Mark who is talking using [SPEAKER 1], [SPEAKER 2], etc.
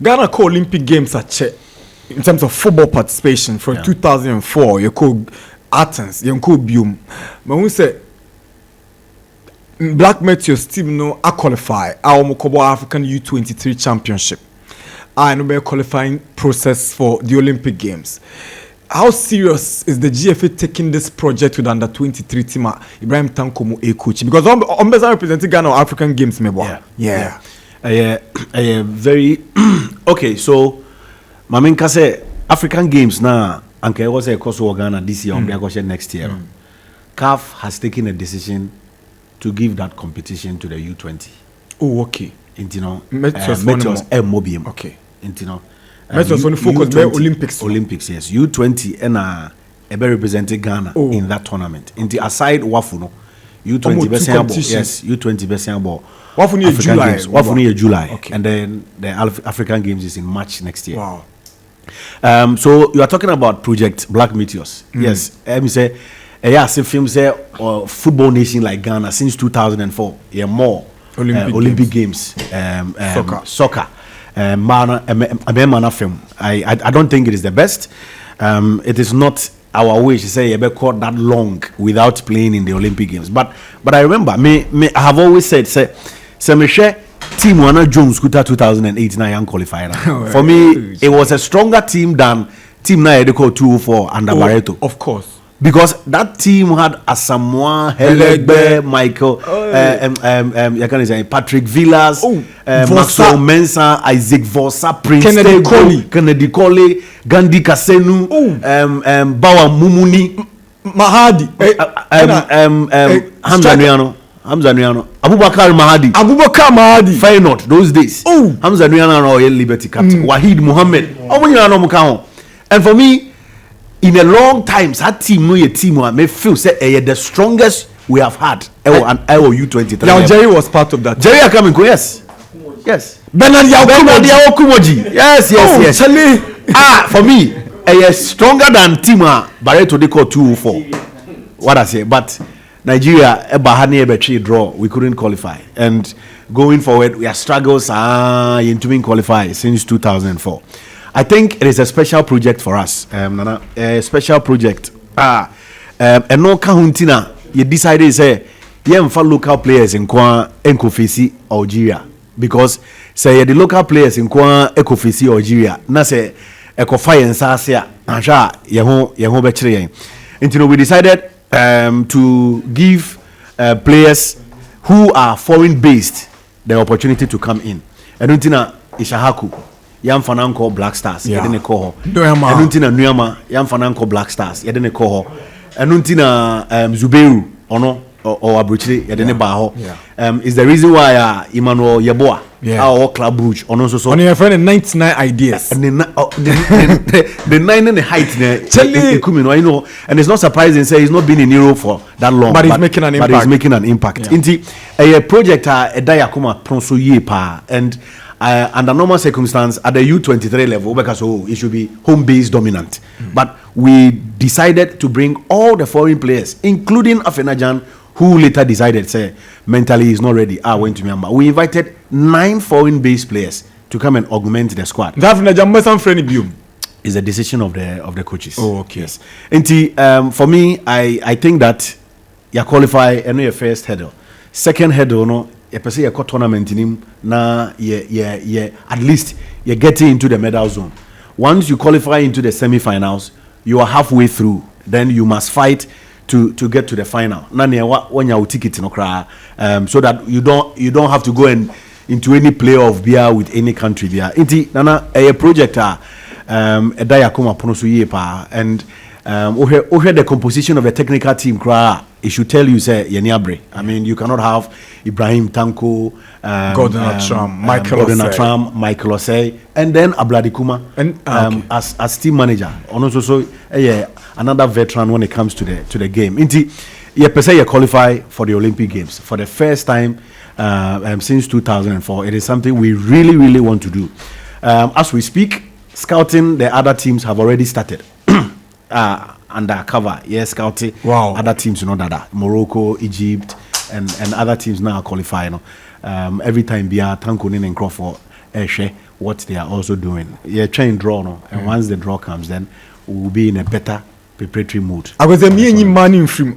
[SPEAKER 1] Ghana called Olympic Games at Che in terms of football participation from 2004. You call Athens, you call Bium. But we say Black Meteors team no I qualify our Mokobo African U23 Championship. I know a qualifying process for the Olympic Games. How serious is the GFA taking this project with under 23 team Ibrahim Tankomo a coach? Because I'm representing Ghana African Games, maybe. Yeah.
[SPEAKER 2] Very okay. So, Maminka say African Games now. Anke was a course of Ghana this year. Next year. CAF has taken a decision to give that competition to the U20.
[SPEAKER 1] Oh, okay.
[SPEAKER 2] Meteors Mobium.
[SPEAKER 1] Okay.
[SPEAKER 2] Meteors
[SPEAKER 1] only focus on Olympics.
[SPEAKER 2] Olympics, yes. U20 and represented Ghana in that tournament. Aside Wafuno, U20 yes, U20 Besiambo. Wafuno July.
[SPEAKER 1] Okay.
[SPEAKER 2] And then the African Games is in March next year.
[SPEAKER 1] Wow.
[SPEAKER 2] So you are talking about Project Black Meteors. Yes. Me say film say football nation like Ghana since 2004. Yeah, more Olympic Games. Soccer. I don't think it is the best. It is not our wish to say you caught that long without playing in the Olympic Games. But I remember I have always said say me share team Wana Jones Kuta 2008 na young qualifier. For me, it was a stronger team than team na Edeko 204 under Barreto.
[SPEAKER 1] Of course.
[SPEAKER 2] Because that team had Asamoah, Helegbe, Michael, Patrick Villas, Maxwell Mensah, Isaac Vossa, Prince Kennedy Colley, Gandhi Kasenu, Bawa Mumuni,
[SPEAKER 1] Mahadi,
[SPEAKER 2] Hamza Nuyano, Abubakar Mahadi, Feyenoord, those days. Hamza Nuyano or Liberty Captain, Wahid Mohammed, and for me, in a long time, that team no team may feel say the strongest we have had. U23.
[SPEAKER 1] Now Jerry was part of that.
[SPEAKER 2] Jerry Akaminko, yes. Bernard Yaokumoji. Yes. For me, stronger than team Barreto they call 204. What I say, but Nigeria Bahani draw. We couldn't qualify, and going forward, we have struggles into qualify since 2004. I think it is a special project for us, Nana. A special project. And no kahuntina. You decided say for local players in Kwa Enkofisi Algeria because say the local players in Kwa Enkofisi Algeria. Na say Ekofai and Sasia. Ansha yeho bechire. Until we decided to give players who are foreign based the opportunity to come in. And untina Ishahaku. Yam Fananko Black Stars, Yadene Koho. Enuntina Nuyama, Yam Fananko Black Stars, Yadene Koho. Enuntina Zubeiru, Ono, or Abuchi, Yadene Baho. Is the reason why Emmanuel Yeboah, our Club Brugge, on also so.
[SPEAKER 1] On your friend 99 ideas.
[SPEAKER 2] And the 9 and the height, I know, and it's not surprising, say he's not been in Europe for that long.
[SPEAKER 1] But he's making an impact.
[SPEAKER 2] But he's making an impact. Inti, a project, a Dayakuma Pronso Yepa, and under normal circumstance at the U23 level because it should be home-based dominant. But we decided to bring all the foreign players, including Afenajan, who later decided say mentally he's not ready. I went to Myanmar. We invited 9 foreign-based players to come and augment the squad. Is a decision of the coaches.
[SPEAKER 1] Oh, okay.
[SPEAKER 2] Yes. And for me, I think that you qualify and your first hurdle. Second hurdle, no. You per se a tournament in him na at least you're getting into the medal zone. Once you qualify into the semi-finals, you are halfway through. Then you must fight to get to the final. When you ticket no cry, so that you don't have to go into any playoff beer with any country beer. Inti nana a project a dayakoma ponosu yepa and the composition of the technical team cry. It should tell you say Yeniabre. I mean, you cannot have Ibrahim Tanko,
[SPEAKER 1] Gordon Atram,
[SPEAKER 2] Michael Osei, and then Abladikuma as team manager. And also another veteran when it comes to the game. Inti, you qualify for the Olympic Games for the first time since 2004. It is something we really want to do. As we speak, scouting the other teams have already started. Undercover, yes, scouting.
[SPEAKER 1] Wow.
[SPEAKER 2] Other teams, that Morocco, Egypt, and other teams now qualify. Every time Bia Tanko and Crawford, what they are also doing. You're trying draw, no? And once the draw comes, then we'll be in a better preparatory mood.
[SPEAKER 1] I was a me and money from